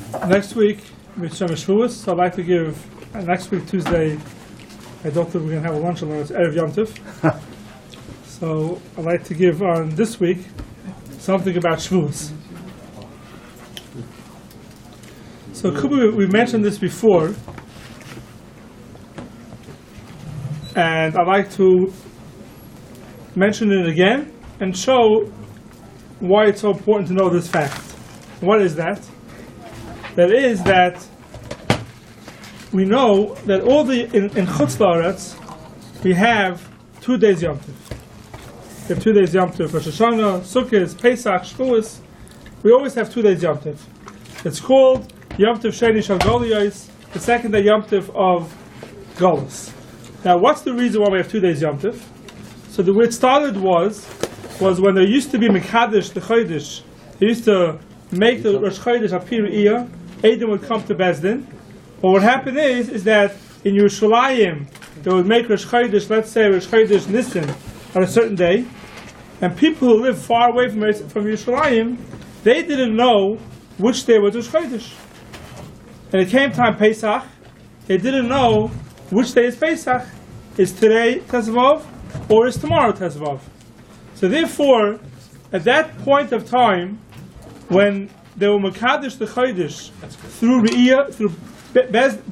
Next week, Mitzvah Shavuot, so I'd like to give, next week, Tuesday, I don't think we're going to have a lunch alone, it's Erev Yom Tov. So I'd like to give on this week something about Shavuot. So we mentioned this before, and I'd like to mention it again and show why it's so important to know this fact. What is that? That is that we know that all in Chutz La'aretz we have 2 days Yom Tov. We have 2 days Yom Tov, Rosh Hashanah, Sukkot, Pesach, Shavuos. We always have 2 days Yom Tov. It's called Yom Tov Sheni Shal Goliyos, the second day Yom Tov of Golus. Now, what's the reason why we have 2 days Yom Tov? So the way it started was when there used to be Mekadesh the Chodesh, they used to make the Rosh Chodesh Apir Iyah, Edom would come to Bezdin. But what happened is that in Yerushalayim, they would make Rosh Chodesh, let's say Rosh Chodesh Nisan, on a certain day, and people who live far away from Yerushalayim, they didn't know which day was Rosh Chodesh. And it came time Pesach, they didn't know which day is Pesach. Is today Tezvav, or is tomorrow Tezvav? So therefore, at that point of time, when they were Mekadesh the Chodesh, through Re'iyah, through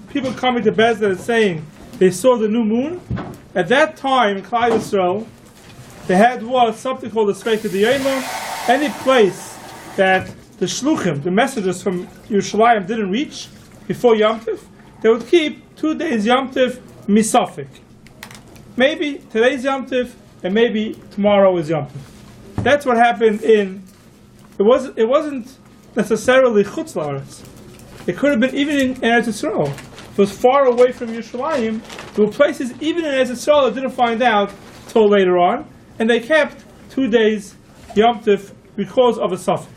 people coming to Bezdin and saying they saw the new moon, at that time in Klal Yisrael, they had something called the Sveika D'Yoma. Any place that the Shluchim, the messengers from Yerushalayim, didn't reach before Yom Tov, they would keep 2 days Yom Tov misafik. Maybe today's Yom Tov, and maybe tomorrow is Yom Tov. That's what happened it wasn't necessarily Chutz La'aretz. It could have been even in Eretz Yisrael. It was far away from Yerushalayim. There were places even in Eretz Yisrael that didn't find out till later on, and they kept 2 days Yom Tov because of a suffix.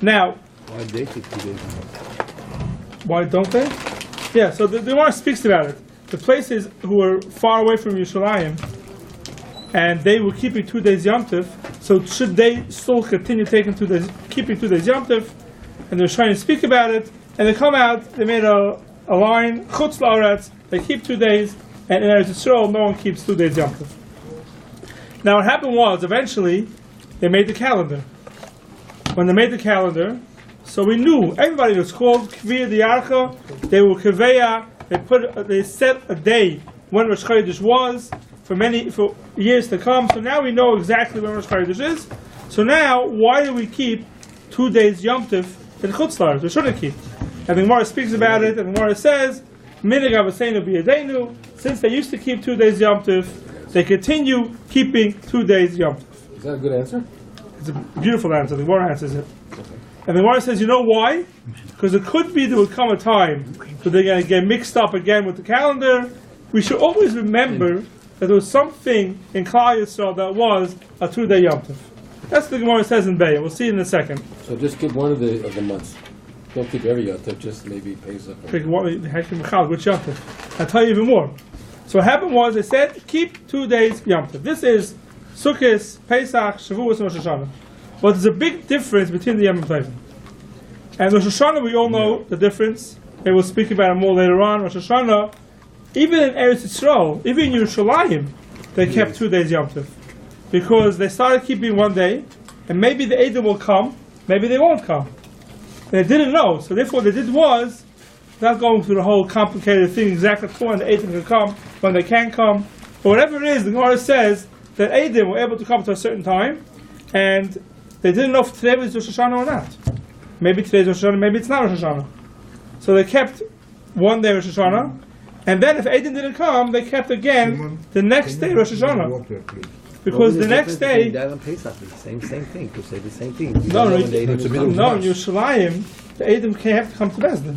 Now, why they keep 2 days? Why don't they? Yeah, so the Gemara speaks about it. The places who were far away from Yerushalayim, and they were keeping 2 days Yom Tov, so should they still continue keeping 2 days Yom Tov? And they're trying to speak about it, and they come out, they made a line, Chutz La'aretz, they keep 2 days, and in Eretz Yisrael, no one keeps 2 days Yom Tov. Now what happened was, eventually, they made the calendar. When they made the calendar, so we knew, everybody was called Kvir D'Yarcha, they were Kveya, they set a day when Rosh Chodesh was, for years to come, so now we know exactly when Rosh Chodesh is. So now, why do we keep 2 days Yom Tov in Chutz La'aretz? We shouldn't keep. And the Gemara speaks about it, and the Gemara says, Minig Avaseinu B'Yadeinu, since they used to keep 2 days Yom Tov, they continue keeping 2 days Yom Tov. Is that a good answer? It's a beautiful answer. The Gemara answers it. Okay. And the Gemara says, you know why? Because it could be there would come a time that they're going to get mixed up again with the calendar. We should always remember that there was something in Klal Yisrael that was a 2-day Yom Tov. That's what the Gemara says in Be'ah. We'll see it in a second. So just keep one of the months. Don't keep every Yom Tov, just maybe Pesach. Which Yom Tov? I'll tell you even more. So what happened was, they said, keep 2 days Yom Tov. This is Sukkot, Pesach, Shavuot, and Rosh Hashanah. But there's a big difference between the Yom Tovim. And Rosh Hashanah, we all know the difference. And we'll speak about it more later on. Rosh Hashanah, even in Eretz Yisrael, even in Yerushalayim, they kept 2 days Yom Tov. Because they started keeping 1 day, and maybe the Edom will come, maybe they won't come. And they didn't know. So therefore what they did was, not going through the whole complicated thing, exactly when the Edom can come, when they can't come, or whatever it is, the Gemara says that Edom were able to come to a certain time, and they didn't know if today was Rosh Hashanah or not. Maybe today's Rosh Hashanah, maybe it's not Rosh Hashanah. So they kept 1 day Rosh Hashanah, and then if Edom didn't come, they kept again the next day Rosh Hashanah. Because the next day... That and Pesach is the same thing, to say the same thing. No, Yerushalayim, the Edom can't have to come to Bezdin.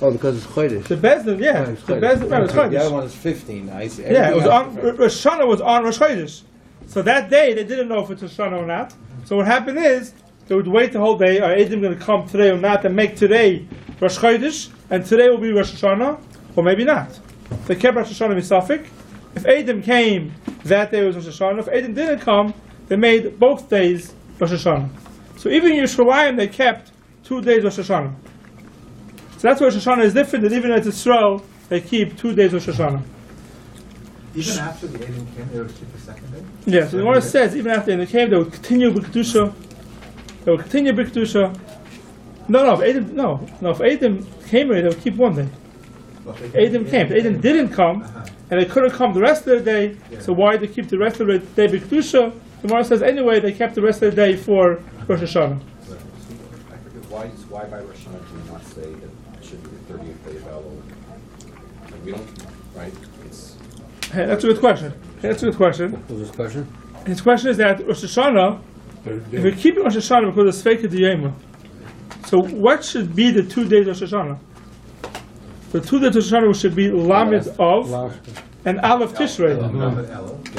Oh, because it's Chodesh. The Bezdin, yeah. It's The Bezdin, right, it's Chodesh. The other one is 15. I see. Yeah, it was on, Rosh Hashanah was on Rosh Chodesh. So that day, they didn't know if it's Rosh Hashanah or not. So what happened is, they would wait the whole day, are Edom going to come today or not, and make today Rosh Chodesh, and today will be Rosh Hashanah, or maybe not. They kept Rosh Hashanah Misafik. If Edom came, that day was Rosh Hashanah. If Edom didn't come, they made both days Rosh Hashanah. So even in Yerushalayim, they kept 2 days Rosh Hashanah. So that's why Rosh Hashanah is different than even at Israel, they keep 2 days of Rosh Hashanah. Even after the Eidim came, they would keep the second day? Yeah, so the Gemara says, even after they came, they would continue B'Kedusha. They would continue B'Kedusha. No, if Eidim came already, they would keep 1 day. Eidim came. If Eidim didn't come, and they couldn't come the rest of the day, so why did they keep the rest of the day B'Kedusha? The Gemara says, anyway, they kept the rest of the day for Rosh Hashanah. I forget why by Rosh Hashanah do we not say that it should be the 30th day of Elul? Like we don't, right? It's Hey, that's a good question. What was his question? His question is that Rosh Hashanah, if we're keeping Rosh Hashanah because it's Sveika D'Yema, so what should be the 2 days of Rosh Hashanah? The 2 days of Rosh Hashanah should be Lamed Av and Aleph Tishrei.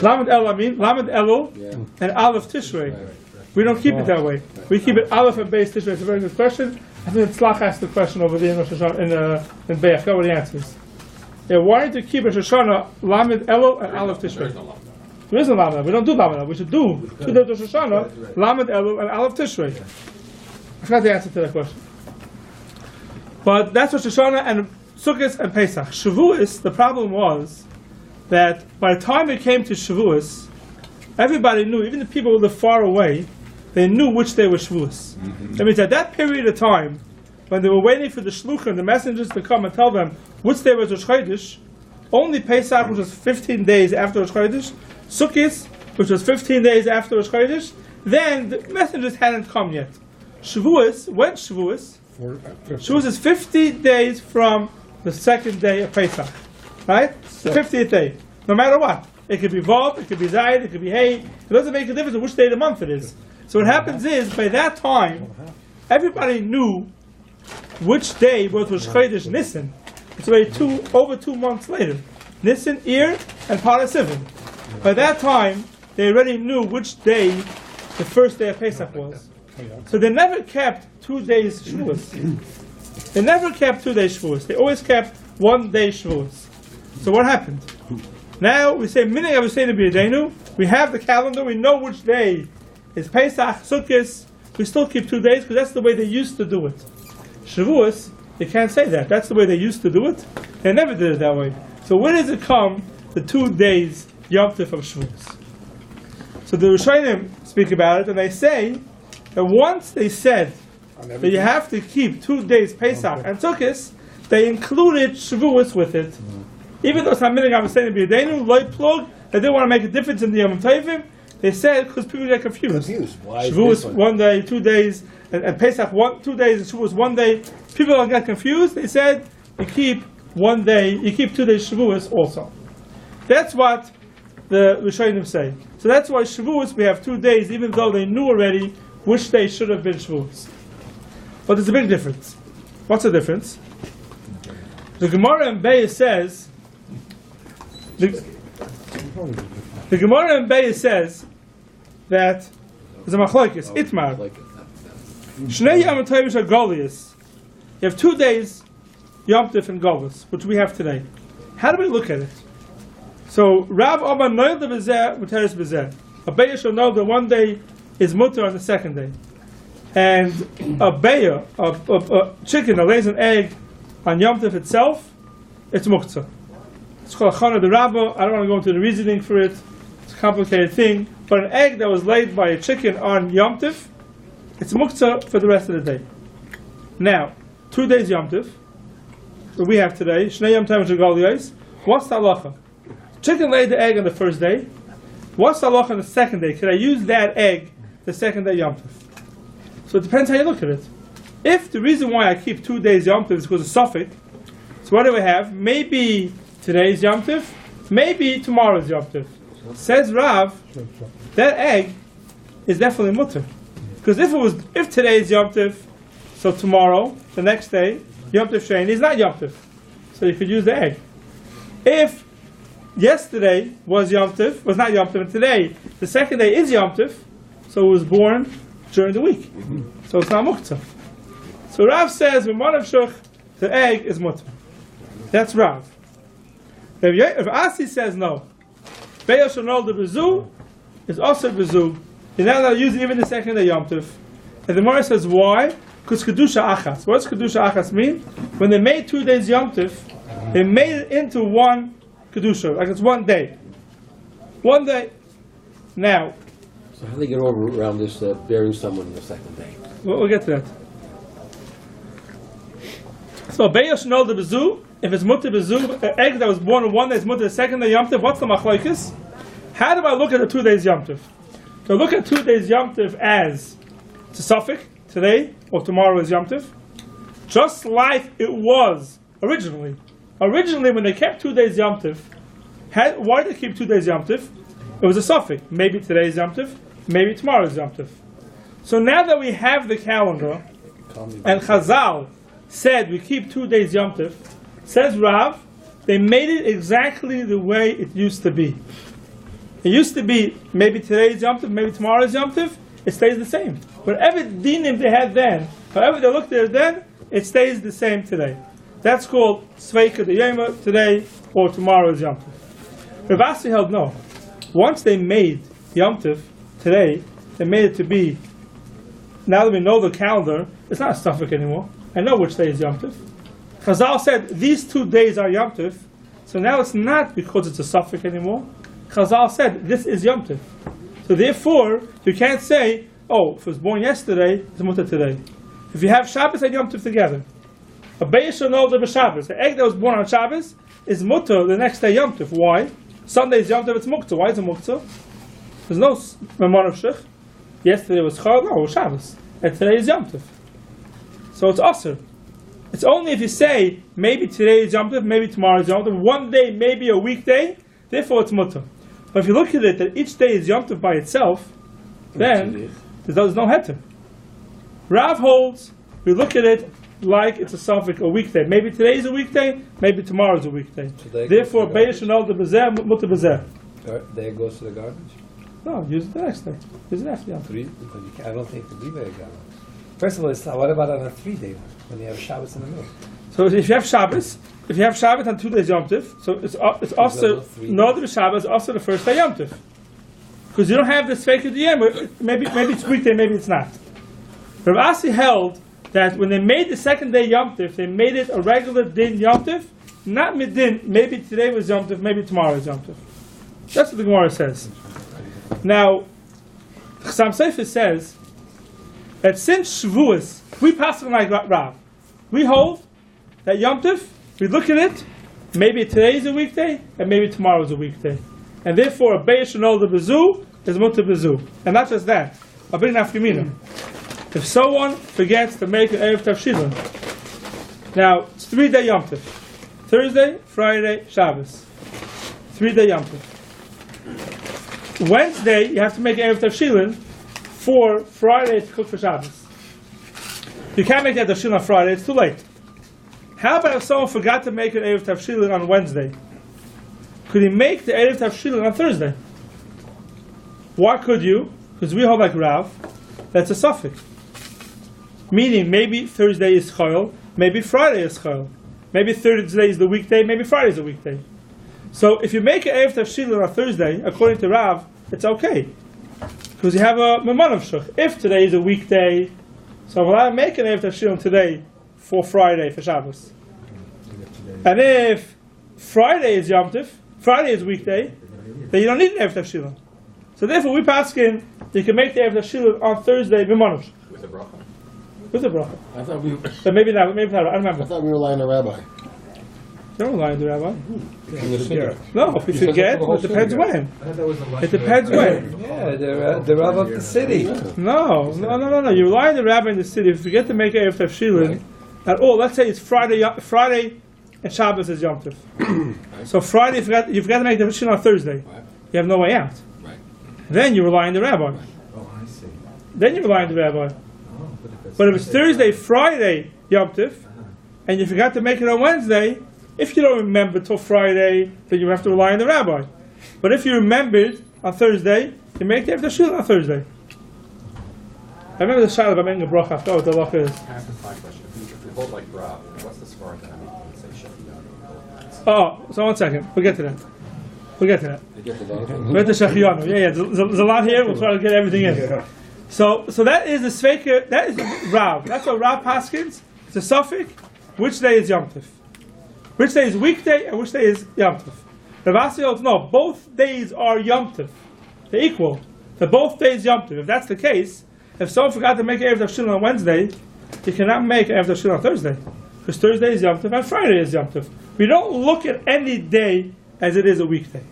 Lamed Elul and Aleph Tishrei. We don't keep it that way. We keep it Aleph and Beis Tishrei. It's a very good question. I think Tzlach asked the question over there in Rosh Hashanah, in Be'ach. I forgot what he answers. Yeah, why do you keep Rosh Hashanah Lamed Elul and Aleph Tishrei? There isn't Lamed Elul. We don't do Lamed Elul. We should do 2 days of Rosh Hashanah, Lamed Elul and Aleph Tishrei. I forgot the answer to that question. But that's Rosh Hashanah and Sukkot and Pesach. Shavuot, the problem was that by the time it came to Shavuot, everybody knew, even the people who lived far away, they knew which day was Shavuot. That means at that period of time, when they were waiting for the shluchim, the messengers to come and tell them which day was Rosh Chodesh, only Pesach, which was 15 days after Rosh Chodesh, Sukkot, which was 15 days after Rosh Chodesh, then the messengers hadn't come yet. Shavuot, when Shavuot? Shavuot is 50 days from the second day of Pesach, right? The 50th day, no matter what. It could be Vav, it could be Zayd, it could be Hay. It doesn't make a difference which day of the month it is. So what happens is, by that time, everybody knew which day was Rosh Chodesh Nisan. It's already over 2 months later. Nisan, Iyar, and Parasivim. By that time, they already knew which day the first day of Pesach was. So they never kept 2 days Shavuos. They never kept 2 days Shavuos. They always kept 1 day Shavuos. So what happened? Now we say, Minhag Avosseinu B'Yadeinu, we have the calendar, we know which day is Pesach, Sukkot. We still keep 2 days because that's the way they used to do it. Shavuos, you can't say that. That's the way they used to do it. They never did it that way. So where does it come, the 2 days Yom Tov of Shavuos? So the Rishonim speak about it, and they say that once they said that you have to keep 2 days Pesach and Sukkot, they included Shavuos with it. Even though it's not Minhag Avosseinu B'Yadeinu, Loi Plug, they didn't want to make a difference in the Yom Tovim, they said because people get confused. Shavuos 1 day, 2 days, and Pesach 2 days, and Shavuos 1 day. People don't get confused. They said you keep 1 day, you keep 2 days Shavuos also. That's what the Rishonim say. So that's why Shavuos we have 2 days, even though they knew already which day should have been Shavuos. But there's a big difference. What's the difference? The Gemara in Beis says. The Gemara in Beis says that there's a machlokes, Itmar. Shnei Yom Tovim are Goliath. You have 2 days Yom Tov and Goliath, which we have today. How do we look at it? So Rav Amar Noel the Bezeh, Muteres Bezeh. A Beis shall know that 1 day is mutter on the second day, and a beya, a chicken that lays an egg on Yom Tov itself, it's muktzah. It's called Chana de Rabba. I don't want to go into the reasoning for it. It's a complicated thing. But an egg that was laid by a chicken on Yom Tov, it's muktzah for the rest of the day. Now, 2 days Yom Tov, that we have today, Shnei Yom Tovim Shagoliyos. What's the halacha? Chicken laid the egg on the first day. What's the halacha on the second day? Can I use that egg the second day Yom Tov? So it depends how you look at it. If the reason why I keep 2 days Yom Tov is because of Suffolk, so what do we have? Maybe today's Yom Tov, maybe tomorrow's Yom Tov. Says Rav, that egg is definitely mutter. Because if today's Yom Tov, so tomorrow, the next day, Yom Tov Sheni is not Yom Tov. So you could use the egg. If yesterday was Yom Tov, was not Yom Tov, and today, the second day is Yom Tov, so it was born during the week. So it's not muktzah. So Rav says, the egg is mutter. That's Rav. If Asi says no, Be'er Shanol the Bezu is also Bezu. You're not allowed to use it even the second day Yom Tov. And the Gemara says why? Because Kedusha Achas. What does Kedusha Achas mean? When they made 2 days Yom Tov, they made it into one Kedusha, like it's one day. One day. Now, So how do they get over around this burying someone on the second day? we'll get to that. So, Be'yosh Nol de Bezu, if it's Mutter Bezu, an egg that was born on one day is Mutter the second day Yom Tov, what's the Machlokes? How do I look at the 2 days Yom Tov? Do I look at 2 days Yom Tov as it's a suffix, today or tomorrow is Yom Tov? Just like it was originally. Originally, when they kept 2 days Yom Tov, why did they keep 2 days Yom Tov? It was a suffix. Maybe today is Yom Tov, maybe tomorrow is Yom Tov. So now that we have the calendar, and Chazal said we keep 2 days Yom Tov, says Rav, they made it exactly the way it used to be. It used to be maybe today is Yom Tov, maybe tomorrow is Yom Tov. It stays the same. Whatever dinim they had then, however they looked at it then, it stays the same today. That's called Sveika de Yoma today or tomorrow is Yom Tov. Rav Asi held no. Once they made Yom Tov today, they made it to be. Now that we know the calendar, it's not a suffix anymore. I know which day is Yom Tov. Chazal said these 2 days are Yom Tov, so now it's not because it's a suffix anymore. Chazal said this is Yom Tov. So therefore, you can't say, oh, if it was born yesterday, it's mutter today. If you have Shabbos and Yom Tov together, a Be'eshah Nol de B'Shabbos, the egg that was born on Shabbos, is mutter the next day Yom Tov. Why? Sunday is Yom Tov, it's muktzah. Why is it muktzah? There's no Memon of Shech. Yesterday was Chol, no, it was Shabbos. And today is Yom Tov. So it's Asr. It's only if you say, maybe today is Yom Tov, maybe tomorrow is Yom Tov, one day, maybe a weekday, therefore it's mutter. But if you look at it that each day is Yom Tov by itself, then there's no heter. Rav holds, we look at it like it's a suffix, a weekday. Maybe today is a weekday, maybe tomorrow is a weekday. Therefore, Be'esh and all the Bezer, Mutter Bezer. There it goes to the garbage. No, use it the next day. Use it after Yom Tov. 3? I don't think to leave it garbage. First of all, what about on a 3 day when you have Shabbos in the middle? So if you have Shabbos on 2 days Yom Tov, so it's also no the Shabbos, also the first day Yom Tov, because you don't have this fake at the end. Maybe it's weekday, maybe it's not. Rav Asi held that when they made the second day Yom Tov, they made it a regular din Yom Tov, not midin. Maybe today was Yom Tov, maybe tomorrow is Yom Tov. That's what the Gemara says. Now, Chassam Sofer says that since Shavuos, we pass it like Rav. We hold that Yom Tov, we look at it, maybe today is a weekday, and maybe tomorrow is a weekday. And therefore, a Be'esh and all the Bezu is Mutter Bezu. And not just that, a big nafkamina. If someone forgets to make an Erev Tavshilin, now it's 3 day Yom Tov. Thursday, Friday, Shabbos. 3 day Yom Tov. Wednesday, you have to make Erev Tavshilin for Friday to cook for Shabbos. You can't make that Tavshilin on Friday, it's too late. How about if someone forgot to make an Erev Tavshilin on Wednesday? Could he make the Erev Tavshilin on Thursday? Why could you? Because we hold like Rav, that's a suffix. Meaning, maybe Thursday is Chayil, maybe Friday is Chayil. Maybe Thursday is the weekday, maybe Friday is the weekday. So if you make an Erev Tavshilin on Thursday, according to Rav, it's okay. Because you have a Memon of Shech. If today is a weekday, so I'm allowed to make an Erev Tavshilin today for Friday, for Shabbos. And if Friday is Yom Tov, Friday is weekday, then you don't need an Erev Tavshilin. So therefore we pass in, you can make the Erev Tavshilin on Thursday, Memon of Shech. With a bracha. With a bracha. I thought we, But maybe not, I remember. we were lying to Rabbi. You don't lie to the rabbi. In the synagogue. No, if you forget, it depends when. I thought that was the It depends when. Yeah, the Rav of the city. No. You lie to the rabbi in the city. If you forget to make Erev Tavshilin at all, let's say it's Friday and Shabbos is Yom Tov. So Friday, you forgot to make the Tavshilin on Thursday. You have no way out. Right. Then you rely on the rabbi. Oh, I see. Then you rely on the rabbi. Oh, But if it's Thursday, Friday, Yom Tov, and you forgot to make it on Wednesday, if you don't remember till Friday, then you have to rely on the rabbi. But if you remembered on Thursday, you make the Erev Tavshilin on Thursday. I remember the shayla about making a bracha. I forgot what the halacha is. Can I ask my question? If we hold like Rav, what's the scar that I make when say Shechiyanu? Oh, so 1 second. We'll get to that. I get the We'll get to Shechiyanu. Yeah. There's a lot here. We'll try to get everything in. So that is the Sveika, that is Rav. That's what Rav Paskins. It's a suffix. Which day is Yom Tov? Which day is weekday and which day is Yom Tov? Rav Asi holds, no, both days are Yom Tov. They're equal. They're both days Yom Tov. If that's the case, if someone forgot to make Erev Tavshil on Wednesday, you cannot make Erev Tavshil on Thursday. Because Thursday is Yom Tov and Friday is Yom Tov. We don't look at any day as it is a weekday.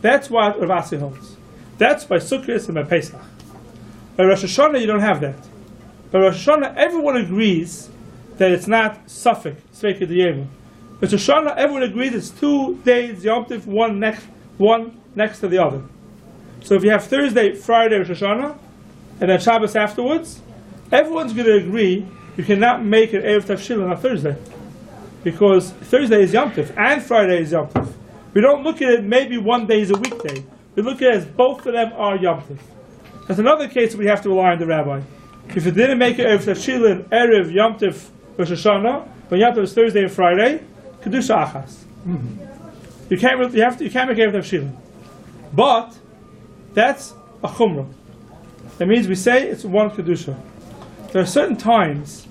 That's what Rav Asi holds. That's by Sukkot and by Pesach. By Rosh Hashanah, you don't have that. By Rosh Hashanah, everyone agrees that it's not suffix, Sveika D'Yeva. But Rosh Hashanah, everyone agrees it's 2 days Yom Tov, one next to the other. So if you have Thursday, Friday, Rosh Hashanah, and then Shabbos afterwards, everyone's going to agree you cannot make an Erev Tavshil on a Thursday. Because Thursday is Yom Tov, and Friday is Yom Tov. We don't look at it maybe one day is a weekday. We look at it as both of them are Yom Tov. That's another case we have to rely on the rabbi. If you didn't make an Erev Tavshil in Erev Yom Tov Rosh Hashanah, when Yom Tov is Thursday and Friday, Kedusha Achas. You can't make Erev Tavshil. But that's a Chumrah. That means we say it's one Kedusha. There are certain times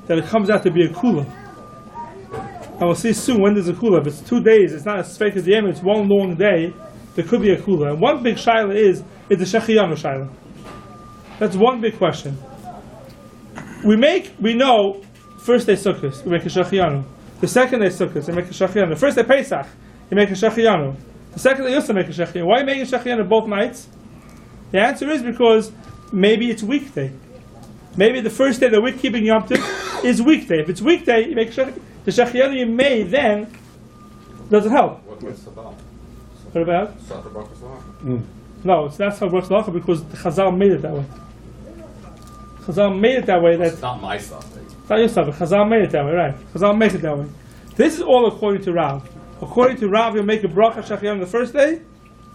that it comes out to be a Kula. And we'll see soon when there's a Kula. If it's 2 days, it's not a Sveika D'Yeva, it's one long day, there could be a Kula. And one big Shaila is the Shechiyanu Shaila. That's one big question. We know, first day Sukkot, we make a Shechiyanu. The second day Sukkot, we make a Shechiyanu. The first day Pesach, you make a Shechiyanu. The second day you also make a Shechiyanu. Why are you making a Shechiyanu both nights? The answer is because maybe it's weekday. Maybe the first day that we're keeping Yom Tov is weekday. If it's weekday, you make the Shechiyanu you made then doesn't help. What's Sabot? What about? Sata Baruch Lichtenstein. No, it's not Sabot Halacha because the Chazal made it that way. Chazal made it that way. It's not my stuff. It's not your stuff, but Chazal made it that way, right? Chazal made it that way. This is all according to Rav. According to Rav, you make a bracha Shechiyanu the first day,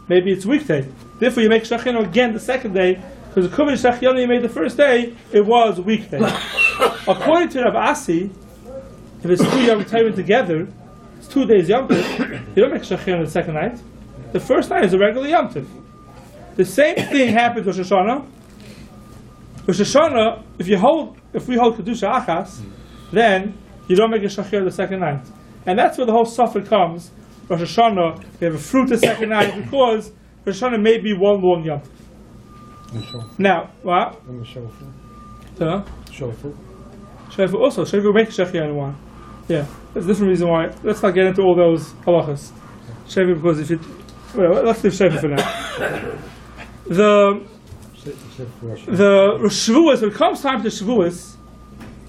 maybe it's weekday. Therefore, you make Shechiyanu again the second day, because the Kuvan Shechiyanu you made the first day, it was weekday. According to Rav Asi, if it's 2 Yom Tovim together, it's 2 days Yom Tov, you don't make Shechiyanu the second night. The first night is a regular Yom Tov. The same thing happens with Rosh Hashanah. Rosh Hashanah, if we hold Kedusha Achas, then you don't make a Shechiyah the second night. And that's where the whole suffix comes. Rosh Hashanah, you have a fruit the second night, because Rosh Hashanah may be one long Yom Tov. Now, what? Shavuot. Shavuot also. Shavuot make a Shechiyah in one. Yeah, there's a different reason why. Let's not get into all those halachas. Shavuot, because if it... Well, let's leave Shavuot for now. The Shavuos, when it comes time to Shavuos,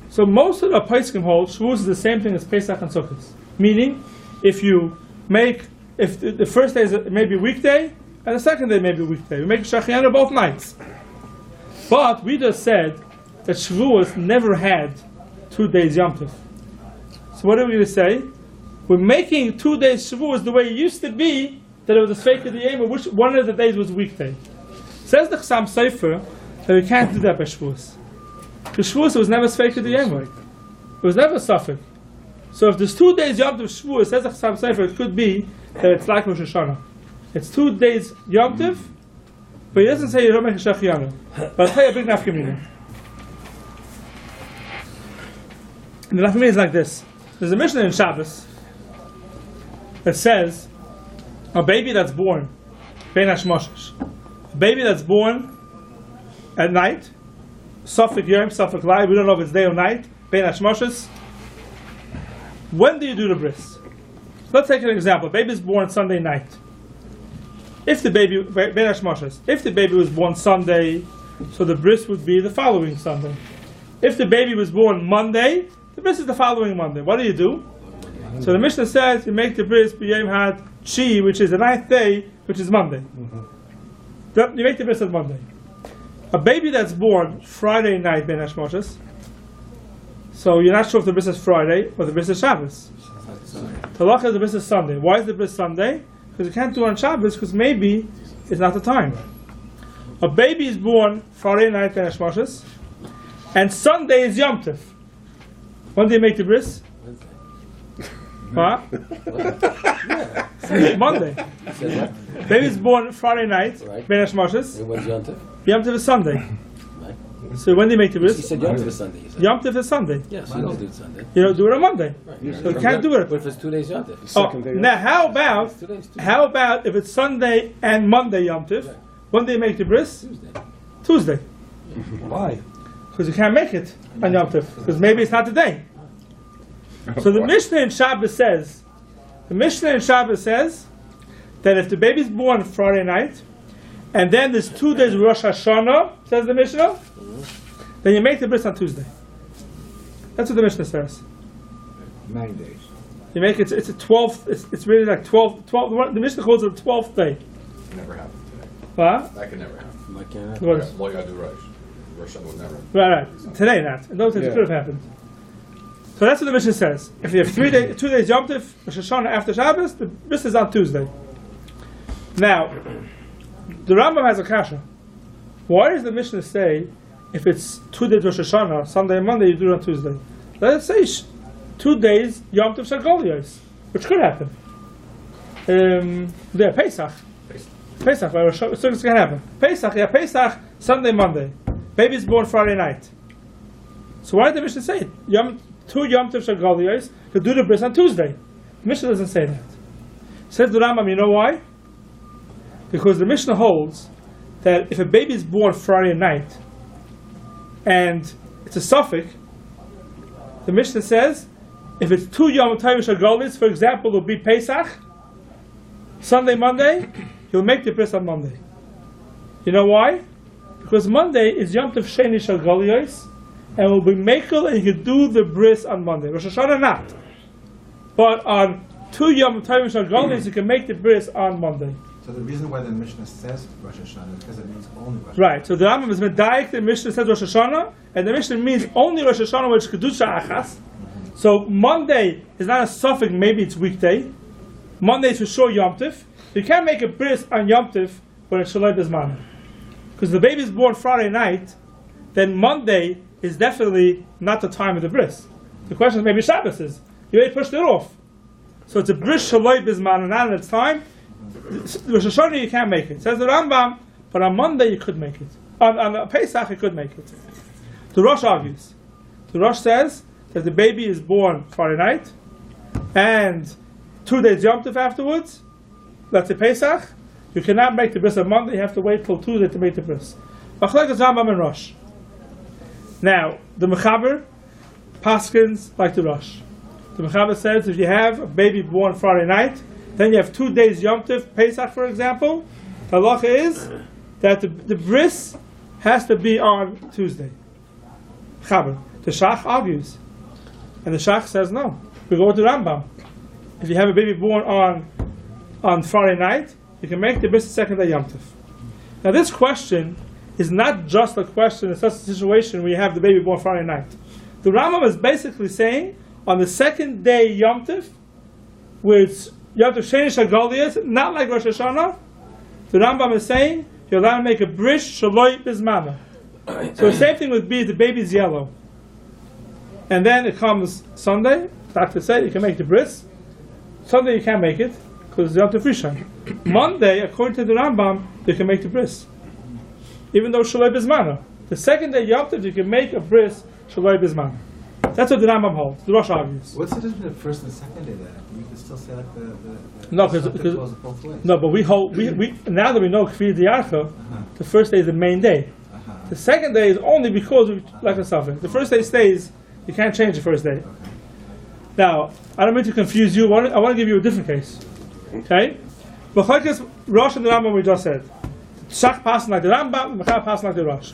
so most of the Paiskim hold Shavuos is the same thing as Pesach and Sukkot. Meaning, if the first day is maybe a weekday, and the second day may be a weekday. We make a Shechiyanu both nights. But we just said that Shavuos never had 2 days Yom Tov. So what are we going to say? We're making 2 days Shavuos the way it used to be, that it was a Sveika D'Yeva, which one of the days was weekday. Says the Chassam Sofer that we can't do that by Shavuos. Because Shavuos was never Sveika D'Yeva. It was never a suffix. So if there's 2 days Yom Tov Shavuos, says the Chassam Sofer, it could be that it's like Rosh Hashanah. It's 2 days Yom Tov, but he doesn't say you don't make a Shechiyanu. But I'll tell you a big nafkamina. And the nafkamina is like this. There's a Mishnah in Shabbos that says a baby that's born, Ben Hashmoshesh, a baby that's born at night, Safek Yom, Safek Lai, we don't know if it's day or night, Ben Hashmoshesh. When do you do the bris? Let's take an example. A baby is born Sunday night. If the baby, Ben Hashmoshesh, if the baby was born Sunday, so the bris would be the following Sunday. If the baby was born Monday, the bris is the following Monday. What do? So the Mishnah says you make the bris b'yom had Chi, which is the 9th day, which is Monday. You make the bris on Monday. A baby that's born Friday night, Ben Hashmoshesh, so you're not sure if the bris is Friday or the bris is Shabbos. Talacha is the bris is Sunday. Why is the bris Sunday? Because you can't do it on Shabbos, because maybe it's not the time. A baby is born Friday night, Ben Hashmoshesh, and Sunday is Yom Tov. When do you make the bris? Huh? Monday. Baby is born Friday night, Ben Hashmoshesh. When's Yom Tov? Yom Tov is Sunday. So when do you make the He bris? said Yom Tov is Sunday. He said. Yom Tov is Sunday. Yeah, so you don't do it Sunday. You don't do it on Monday. Right. So you can't do it. But if it's 2 days Yom Tov. Oh, now how about if it's Sunday and Monday Yom Tov? Right. When do you make the bris? Tuesday. Why? Because you can't make it on Yom Tov. Because maybe it's not the day. So the Mishnah in Shabbos says, that if the baby's born Friday night, and then there's 2 days of Rosh Hashanah, says the Mishnah, then you make the bris on Tuesday. That's what the Mishnah says. 9 days. You make it, it's a 12th, it's really like 12, the Mishnah calls it the 12th day. Never happen today. What? That can never happen. Why can't I? What is- Lo yadu Rosh. Rosh Hashanah would never. Right. Today not. In those days it could have happened. So that's what the Mishnah says. If you have 2 days Yom Tov, Rosh Hashanah after Shabbos, the bris is on Tuesday. Now, the Rambam has a kasha. Why does the Mishnah say if it's 2 days Rosh Hashanah, Sunday and Monday, you do it on Tuesday? Let's say 2 days Yom Tov Shagolios, which could happen. Pesach. Pesach, so it's going to happen. Pesach, Sunday, Monday. Baby's born Friday night. So why did the Mishnah say it? 2 Yom Tov Shagolios, to do the bris on Tuesday. The Mishnah doesn't say that. Says the Rambam, you know why? Because the Mishnah holds that if a baby is born Friday night and it's a suffix, the Mishnah says if it's 2 Yom Tov Shagolios, for example, it'll be Pesach, Sunday, Monday, he'll make the bris on Monday. You know why? Because Monday is Yom Tov Sheni Shagolios, and will be Mekel, and he can do the bris on Monday. Rosh Hashanah not. But on 2 Yom Tov Shagolios, you can make the bris on Monday. So the reason why the Mishnah says Rosh Hashanah is because it means only Rosh Hashanah. Right, so the Rambam is medayik, the Mishnah says Rosh Hashanah, and the Mishnah means only Rosh Hashanah, which is Kedusha Achas. So Monday is not a suffix, maybe it's weekday. Monday is for sure Yom Tov. You can't make a bris on Yom Tov when it's Shalai Bezmana. Because the baby is born Friday night, then Monday is definitely not the time of the bris. The question is maybe Shabbos is. You already pushed it off. So it's a bris Shalai Bezmana, not in its time. Rosh Hashanah you can't make it. Says the Rambam, but on Monday you could make it. On Pesach you could make it. The Rosh argues. The Rosh says that the baby is born Friday night, and 2 days Yom Tov afterwards, that's a Pesach, you cannot make the bris on Monday, you have to wait till Tuesday to make the bris. Machlekes Rambam and Rosh. Now, the Mechaber paskins like the Rosh. The Mechaber says if you have a baby born Friday night, then you have 2 days Yom Tov, Pesach for example, the halacha is that the bris has to be on Tuesday. Chaber. The Shach argues. And the Shach says no. We go to Rambam. If you have a baby born on Friday night, you can make the bris the second day Yom Tov. Now this question is not just a question in such a situation where you have the baby born Friday night. The Rambam is basically saying on the second day Yom Tov, where it's Yom Tov Sheni Shagolios, not like Rosh Hashanah, the Rambam is saying you're allowed to make a bris Shaloi Bizmana. So the same thing would be the baby's yellow. And then it comes Sunday, doctor said you can make the bris. Sunday you can't make it, because it's Yom Tov Rishon. Monday, according to the Rambam, you can make the bris. Even though Shaloi Bizmana. The second day Yom Tov you can make a bris Shaloi Bizmana. That's what the Rambam holds. The Rosh argues. What's the difference between the first and the second day then? You can still say like the No, something because goes both ways. no, but we hold we now that we know Kfi Diarcha, the first day is the main day. The second day is only because we like a suffix. The first day stays. You can't change the first day. Now, I don't mean to confuse you. I want to give you a different case. Okay? Machlekes Rosh and the Rambam we just said. Shach passing like the Rambam, Mechaber passing like the Rosh.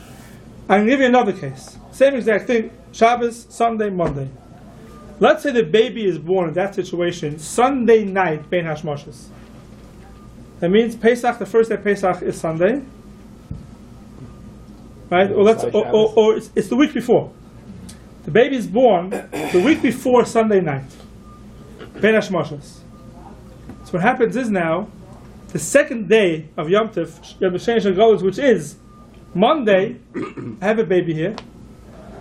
I'm going to give you another case. Same exact thing. Shabbos, Sunday, Monday. Let's say the baby is born in that situation Sunday night, Bein Hashmoshes. That means Pesach, the first day of Pesach is Sunday. Right? Or it's the week before. The baby is born the week before Sunday night. Bein Hashmoshes. So what happens is now, the second day of Yom Tov, Yom Sheni Shagolios, which is Monday, I have a baby here.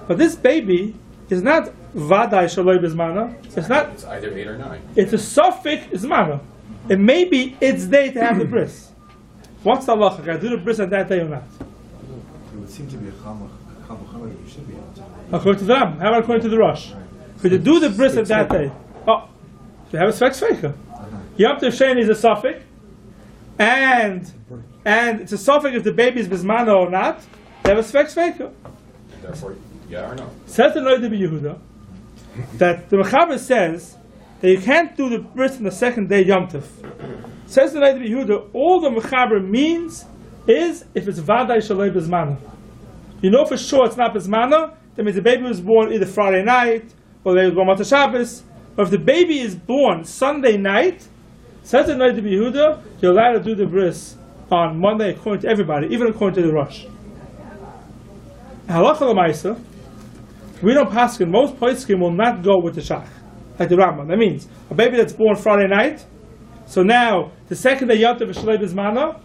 But this baby is not Vadai Shaloi Bizmana. It's not. It's either 8 or 9. It's a suffix Zmana. It may be its day to have the bris. What's the halacha? Can I do the bris on that day or not? It would seem to be a Kal v'chomer, you should be able to. According to the Ram. How about according to the Rosh? Could you do the bris at that day? Oh, you have a svek sveika. Yom Tov Sheni is a suffix, and it's a suffix if the baby is bismano or not. They have a svek sveika. Therefore, yeah or no? Says the Noida Yehuda that the Mechaber says that you can't do the bris on the second day Yom Tov. Says the Noida Yehuda, all the Mechaber means is if it's vaday shalei bismano. You know for sure it's not bismano. That means the baby was born either Friday night or they was born Motzei Shabbos. Or if the baby is born Sunday night, says the Noida Yehuda, you're allowed to do the bris on Monday according to everybody, even according to the Rosh. Halacha l'maisa, we don't paskin. Most poskim will not go with the shach, like the Rambam. That means a baby that's born Friday night. So now the second day Yom Tov is shalei bismano.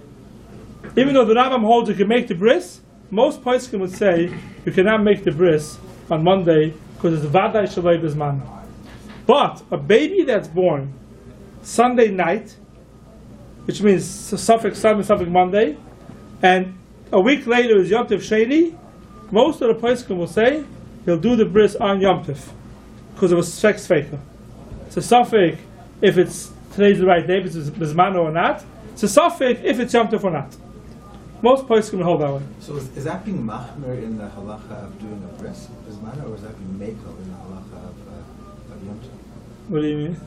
Even though the Rambam holds you can make the bris, most poskim would say you cannot make the bris on Monday because it's vaday shalei bismano. But a baby that's born Sunday night, which means suffix Sunday, suffix Monday, and a week later is Yom Tov Sheni, most of the poskim will say he'll do the bris on Yom Tov because it was svek sveika. It's a suffix if it's today's the right day, if it's bismano or not. It's a suffix if it's Yom Tov or not. Most poskim will hold that way. So is that being machmer in the halacha of doing a bris, bismana, or is that being mekel in the halacha of Yom Tov? What do you mean?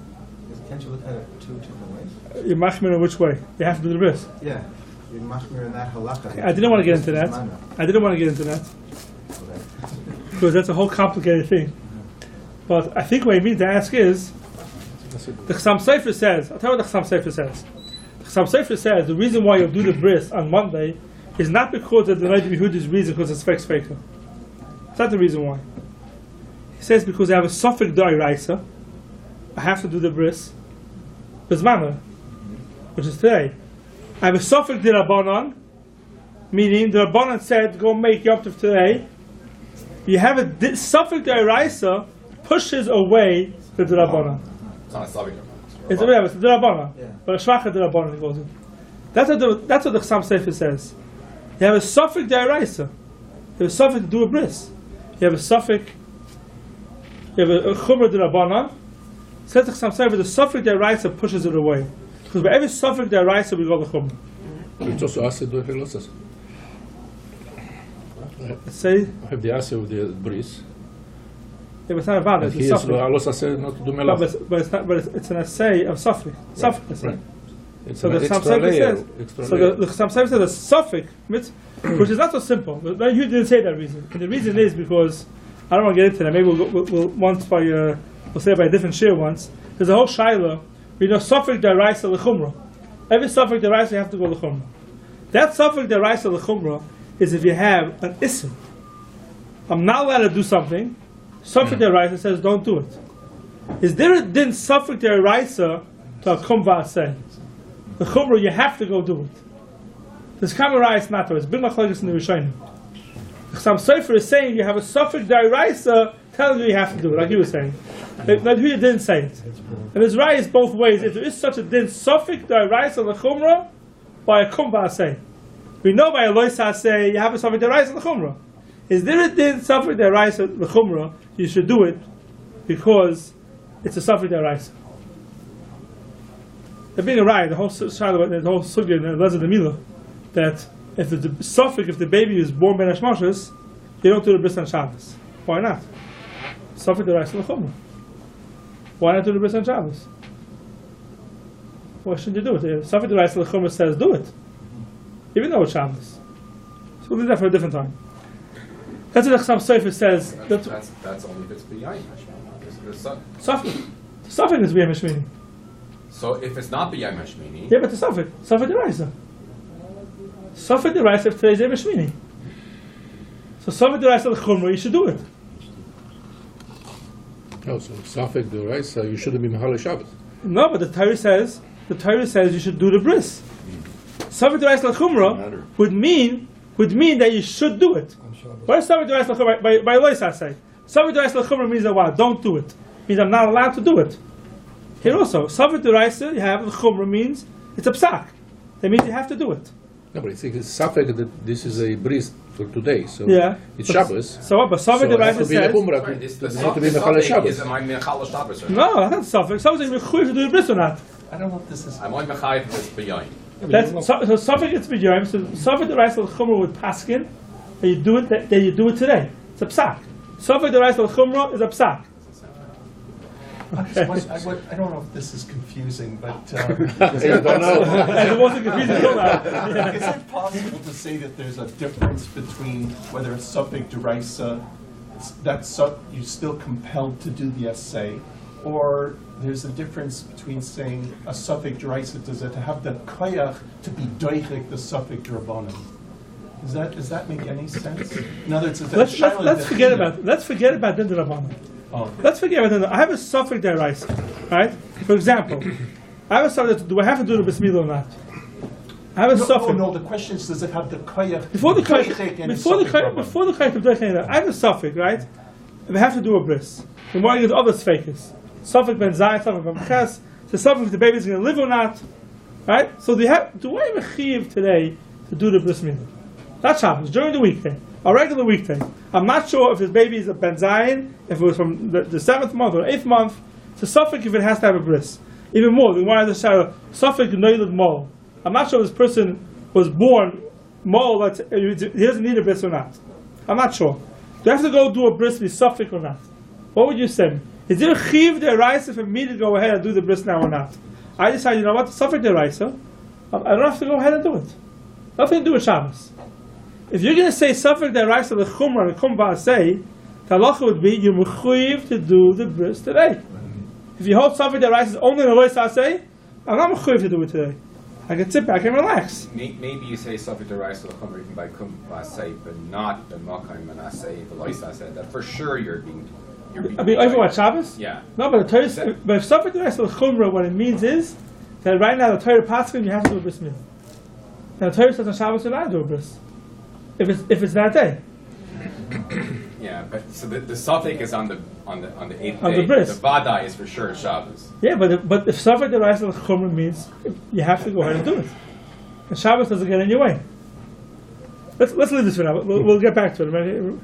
Can't you look at it two different ways? You're machmir in which way? You have to do the bris. Yeah, you're machmer in that halacha. I didn't want to get into that. Bismana. I didn't want to get into that because that's a whole complicated thing. But I think what you mean to ask is the Chassam Sofer says. I'll tell you what the Chassam Sofer says. The Chassam Sofer says the reason why you do the bris on Monday is not because of the Noida Yehuda's reason, because it's svek sveika. It's not the reason why. He says because I have a suffix d'oraisa, I have to do the bris bismana, which is today. I have a suffix d'Rabbanan, meaning the Rabbanan said go make Yom Tov today. You have a suffix d'oraisa pushes away the Rabbanan. It's not a suffix. It's a Rabbanan, Yeah. but a shvacha Rabbanan it goes in. That's what the Chassam Sofer says. You have a suffix d'oraisa. You have a suffix to do a bris. You have a suffix. You have a chumrah d'Rabbanan. Says the Chassam Sofer, the suffix d'oraisa pushes it away. Because by every suffix d'oraisa we go the chumrah. It's also asked do hilosas. Let's say, Have the answer with the bris. yeah, it's not about it. And It's he a is suffix. also said not to do No, melach. but it's not. But it's an essay of suffix. Suffix. Essay. Right. It's So an the Chassam extra Sofer layer. says. Extra So layer. the Chassam Sofer says a suffix, which is not so simple. But you didn't say that reason. And the reason is because I don't want to get into that. Maybe we'll once by we'll say it by a different shir once. There's a whole shaila. We know suffix d'oraisa l'chumra. Every suffix d'oraisa you have to go l'chumra. That suffix d'oraisa l'chumra is if you have an isim. I'm not allowed to do something. Suffix d'oraisa says don't do it. Is there a din suffix d'oraisa to a kum v'aseh? The chumra you have to go do it. This kamarai is not. It's big machlokes in the Rishonim. The Chassam Sofer is saying you have a suffix d'oraisa telling you have to do it, like you were saying. Not who didn't say it. And there's rayas both ways. If there is such a din suffix d'oraisa l'chumra, by a kum v'aseh. We know by a lois haseh you have a suffix d'oraisa l'chumra. Is there a din suffix d'oraisa l'chumra? You should do it because it's a suffix d'oraisa. There being a raya, the whole sugya, the Lezer the Milah, that if the suffix, if the baby is born ben hashmashas, you don't do the bris on Shabbos. Why not? Suffix d'oraisa l'chumra. Why not do the bris on Shabbos? Why shouldn't you do it? If suffix d'oraisa l'chumra says do it, even though it's Shabbos. So we'll leave that for a different time. That's what the Chassam Sofer says. That's only if it's b'yayin hashmini. Suffix. The suffix is b'yam hashmini. So if it's not b'yayin hashmini, Yeah, but the suffix d'oraisa. Suffix d'oraisa if today's yom hashmini. So suffix d'oraisa l'chumra, you should do it. No, so Safek the rice, you shouldn't be Mahal Shabbos. No, but the Torah says you should do the bris. Suffix d'oraisa l'chumra would mean that you should do it. What is suffix d'oraisa l'chumra? By lois haseh. Suffix d'oraisa l'chumra means that what? Don't do it. Means I'm not allowed to do it. Here also, suffix d'oraisa you have l'chumra means it's a psak. That means you have to do it. No, but it's Safek that this is a bris for today. So Yeah. it's Shabbos. So what? But Safek So it has Deraisa to be says. Lechumra Right, it's to the not to be Mechal suffix Shabbos. is, am I Mechal Shabbos or not? No, that's not Safek. Something you're mechuyev to do the bris or not. I don't know if this is. I'm on Mechayev this b'yoyin. That's so Safek it's b'yoyim. So Safek Deraisa L'chumra with Paskin, that you do it that you do it today. It's a psak. Safek Deraisa L'chumra is a psak. I don't know if this is confusing, but I don't know. And it wasn't confusing until now. Yeah. is it possible to say that there's a difference between whether it's suffix derisa, you're still compelled to do the essay, or there's a difference between saying a suffix derisa, does it have the koyach to be doichik the suffix drabonim? Does that make any sense? In other words, Let's forget about Din Rabbanan. Oh. Let's forget about Din. I have a Safek Deraisa, right? For example, I have a Safek. Do I have to do the Bris Milah or not? I have a Safek. No, the question is, does it have the koyach Before the doichik and suffix drabonim? before the Kayt of Doichek, I have a Safek, right? And I have to do a bris. And why get other Sfekes? Safek ben Zayin, Safek ben Ches. The Safek if the baby is going to live or not, right? So do I have a chiv today to do the bris milah? That's Shabbos during the weekday, a regular weekday. I'm not sure if his baby is a ben Zayin, if it was from the 7th month or 8th month. So Safek if it has to have a bris. Even more, we wanted to say Safek noiled mol. I'm not sure if this person was born mole, he doesn't need a bris or not. I'm not sure. Do you have to go do a bris with suffix or not? What would you say? Is there a chiv deraisa for me to go ahead and do the bris now or not? I decide, you know what, suffix deraisa, I don't have to go ahead and do it. Nothing to do with Shabbos. If you're going to say suffix deraisa lechumra and kumba say, the halacha would be you're mechuyev to do the bris today. If you hold suffix deraisa is only in the lois say, I'm not mechuyev to do it today. I can sit back and relax. Maybe you say Safek Deraisa L'chumra even by Kum Vasei, but not the Makayim and Asei, the Lois Asei. That for sure you're being. I mean, over what, Shabbos? Yeah. No, but the Torah, but if Safek Deraisa L'chumra, what it means is that right now the Torah Paskin, you have to do a bris milah. Now the Torah says on Shabbos you're not to do a bris. If it's that day. Yeah, but so the Safek is on the 8th On day. the bris. The Vadai is for sure Shabbos. Yeah, but if Safek Deraisa L'chumra means you have to go ahead and do it. And Shabbos doesn't get in your way. Let's leave this for now. We'll get back to it. Right?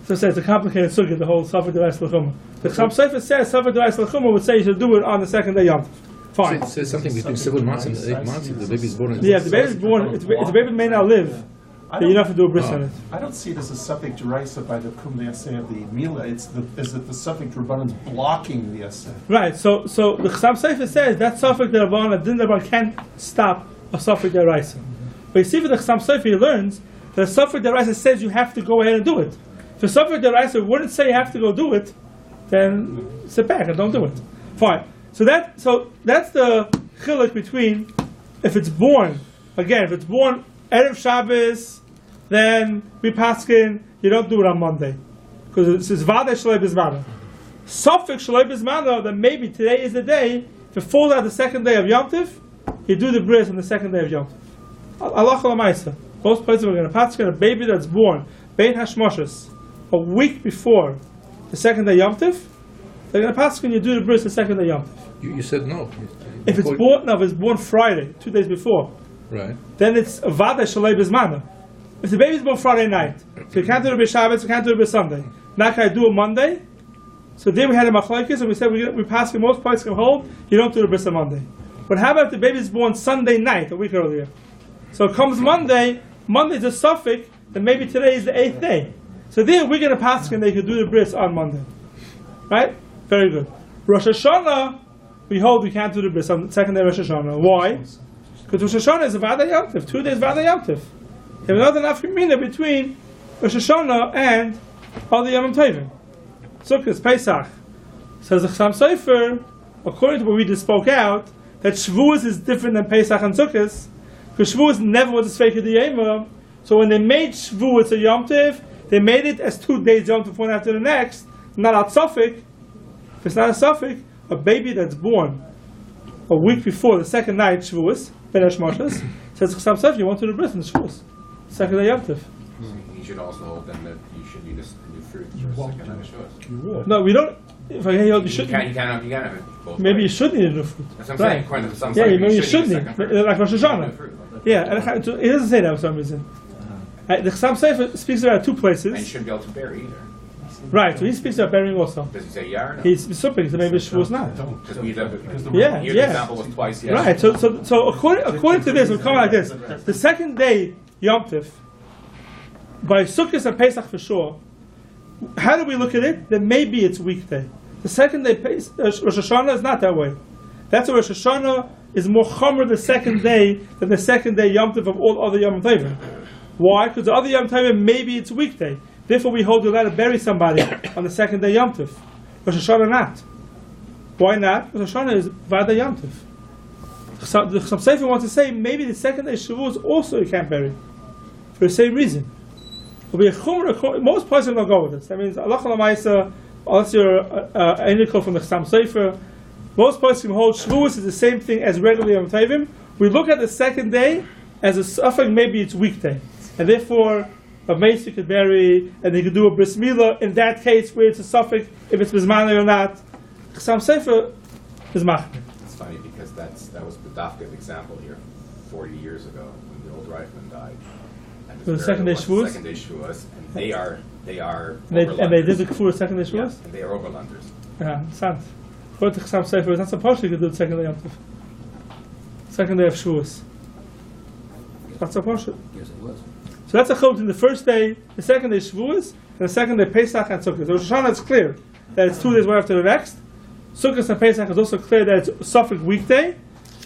So it's a complicated sugya, the whole Safek Deraisa L'chumra. The Chaim Sofer says Safek Deraisa L'chumra would say you should do it on the second day Yom Tov. Fine. It says something between 7 months and 8 months. If the baby is born. Yeah, if the baby's born, if the baby may not live, then you don't have to do a bris on it. I don't see it as a suffix derisa by the kum the essay of the mila. Is it the suffix drabanan's blocking the essay? Right. So the Chaim Sofer says that Safek Derabanan, Din Derabanan can't stop a Safek Deraisa. But you see, for the Chaim Sofer, he learns that a Safek Deraisa says you have to go ahead and do it. If a Safek Deraisa wouldn't say you have to go do it, then sit back and don't do it. Fine. So that's the chiluk between if it's born Erev Shabbos, then we paskin, you don't do it on Monday. Because it says Vadei Shalei Bizmana. Suffix Shalei Bizmana, then maybe today is the day, if it falls out the second day of Yom Tov, you do the bris on the second day of Yom Tov. Allah Lamaisa. Most places we're going to paskin a baby that's born, Bein Hashmoshes, a week before the second day Yom Tov, they're going to paskin you do the bris the second day Yom Tov. You said no. If it's born Friday, 2 days before, Right. then it's Vadei Shalei Bizmana. If the baby's born Friday night, so you can't do it by Shabbos, you can't do it by Sunday. Now can I do it Monday? So there we had a machlokes, and we said we pass most places can hold, you don't do the bris on Monday. But how about if the baby's born Sunday night, a week earlier? So it comes Monday's a suffix, then maybe today is the 8th day. So there we're going to pass and they could do the bris on Monday. Right? Very good. Rosh Hashanah, we hold we can't do the bris on the second day of Rosh Hashanah. Why? Because Rosh Hashanah is a Vadei Yom Tov, 2 days Vadei Yom Tov. You have another nafkamina between Rosh Hashanah and other Yom Tovim. Sukkot, Pesach. Says the Chaim Sofer, according to what we just spoke out, that Shavuot is different than Pesach and Sukkot, because Shavuot never was a Sveika D'Yema. So when they made Shavuot a Yom Tov, they made it as 2 days Yom Tov one after the next, not a suffix. If it's not a suffix, a baby that's born a week before the second night Shavuot, Ben Hashmoshes, says Chaim Sofer, you want to do the bris in Shavuot, second day Yom Tov. You should also hold them that you should eat a new fruit for a second night Shavuot. No, we don't. If I hear you You shouldn't. can't have it both Maybe you ways. should need a new fruit. That's what I'm saying. According to some Yeah, side, maybe you should eat a need, second fruit. like Rosh New Hashanah. fruit. Yeah, and it doesn't say that for some reason. The Chassam Sofer speaks about two And you places. shouldn't be able to bury either. Right, so he speaks about burying also. Does he say yeah or no? He's specific, so maybe Shavuos not. Because we because the Yeah, here yeah. the example was twice yes. Right, so according to this, we'll come like this. The second day, Yom Tov, by Sukkot and Pesach for sure, how do we look at it? Then maybe it's weekday. The second day, Rosh Hashanah is not that way. That's why Rosh Hashanah is more chomer the second day than the second day Yom Tov of all other Yom Tovim. Why? Because the other Yom Tovim, maybe it's weekday. Therefore, we hold you're allowed to bury somebody on the second day Yom Tov. Rosh Hashanah not. Why not? Rosh Hashanah is Vada Yom Tov. The Chassam Sofer wants to say maybe the second day Shavuot also you can't bury for the same reason. It'll be a chumrah. Most places don't go with this. That means Allah Lamaisa, unless you're an indical from the Chassam Sofer, most places hold Shavuot is the same thing as regular Yom Tovim. We look at the second day as a suffix. Maybe it's weekday, and therefore a mace you could bury, and they could do a bris milah in that case where it's a suffix, if it's bismana or not. Chassam Sofer is machmir. It's funny because that was the Dafka example here 40 years ago when the old Reichman died. And So the second day Shavuos? Second day Shavuos, and they are And they did the kafur second day Yeah, Shavuos. and they are overlanders. Yeah, sant. According to Chassam Sofer, it's not supposed to do the second day Yom Tov. Second day of Shavuos. Not supposed to. Yes, it was. So that's a chiluk in the first day, the second day Shavuos, and the second day Pesach and Sukkot. So Rosh Hashanah is clear that it's 2 days one after the next. Sukkot and Pesach is also clear that it's suffix weekday.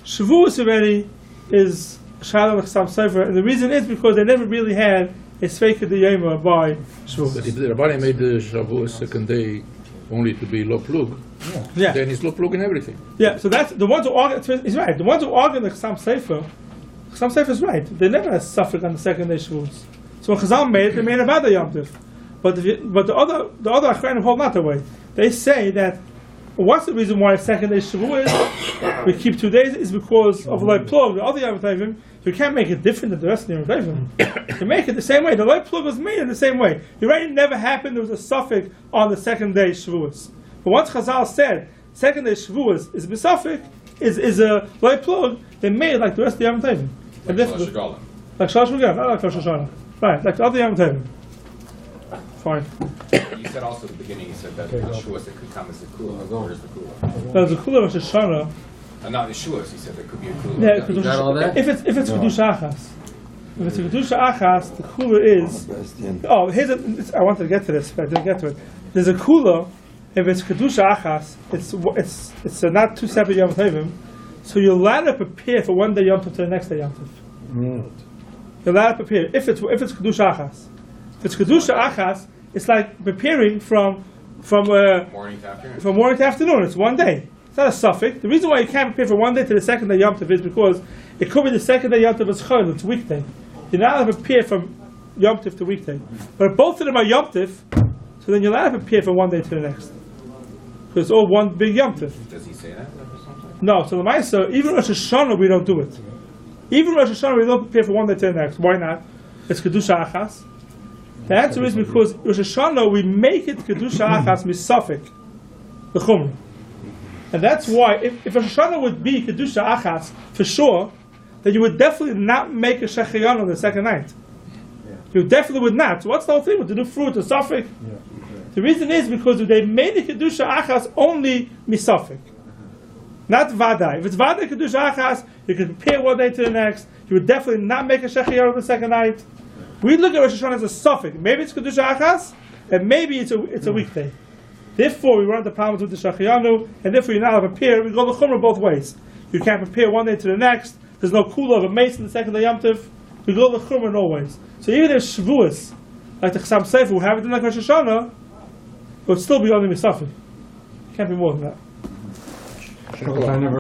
Shavuos already is Shalom Chassam Sofer, and the reason is because they never really had a Sveika D'Yoma by Shavuos. But if the Rabbani made the Shavuot second day only to be lo plug, Yeah. then it's lo plug in everything. Yeah, so that's the ones who argue. He's right. The ones who argue the Chassam Sofer is right. They never had suffix on the second day Shavuos. So when Chazal made it, they made it about the Yom Tov. But the other Achronim hold not that way. They say that what's the reason why second day Shavuot we keep 2 days is because of Loi Plug. The other Yom Tovim, you can't make it different than the rest of the Yom Tovim. You make it the same way. The Loi Plug was made in the same way. You're right. It never happened. There was a suffix on the second day Shavuos. But once Chazal said second day Shavuos is a suffix, is a Loi Plug, they made it like the rest of the Yom Tovim. Like Shalosh Regalim. Like Shalosh Regalim, not like Rosh Hashanah. Right, like the other Yom Tovim. Fine. You said also at the beginning, you said that the Shavuos it could come as a kula. Where's the kula? There's a kula Rosh Hashanah. Not the Shavuos, you said there could be a kula. Yeah, because You got all that? if it's Kedusha Achas. If it's a Kedusha Achas, the kula is. Oh, I wanted to get to this, but I didn't get to it. There's a kula. If it's Kedusha Achas, it's not 2 separate Yom Tovim. So you're allowed to prepare for one day Yom Tov to the next day Yom Tov. You're allowed to prepare if it's Kedusha Achas. If it's Kedusha Achas, it's like preparing from Morning to afternoon. from morning to afternoon. It's 1 day. It's not a suffix. The reason why you can't prepare from 1 day to the second day Yom Tov is because it could be the second day Yom Tov is Chol, it's weekday. You're not allowed to prepare from Yom Tov to weekday. But if both of them are Yom Tov, so then you're allowed to prepare from 1 day to the next. Because it's all one big Yom Tov. Does he say that? No, so the Maisa, even Rosh Hashanah we don't do it. Even Rosh Hashanah we don't prepare from 1 day to the next. Why not? It's Kedusha Achas. The answer is because Rosh Hashanah we make it Kedusha Achas misafik, the Chumrah. And that's why, if Rosh Hashanah would be Kedusha Achas for sure, then you would definitely not make a Shechayon on the second night. You definitely would not. So what's the whole thing with the new fruit, the suffix? The reason is because they made the Kedusha Achas only misafik. Not Vada. If it's Vada Kedusha Achas, you can prepare 1 day to the next. You would definitely not make a Shechayon on the second night. We look at Rosh Hashanah as a suffix. Maybe it's Kedusha Achas, and maybe it's a weekday. Therefore, we run into problems with the Shachiyanu, and therefore you're not allowed to prepare. We go the Chumrah both ways. You can't prepare 1 day to the next. There's no kula of a mace in the second day Yom Tov. We go the Chumrah in all ways. So even if Shavuos, like the Chassam Sofer, who have it in like Rosh Hashanah, it would still be only Misafik. Can't be more than that.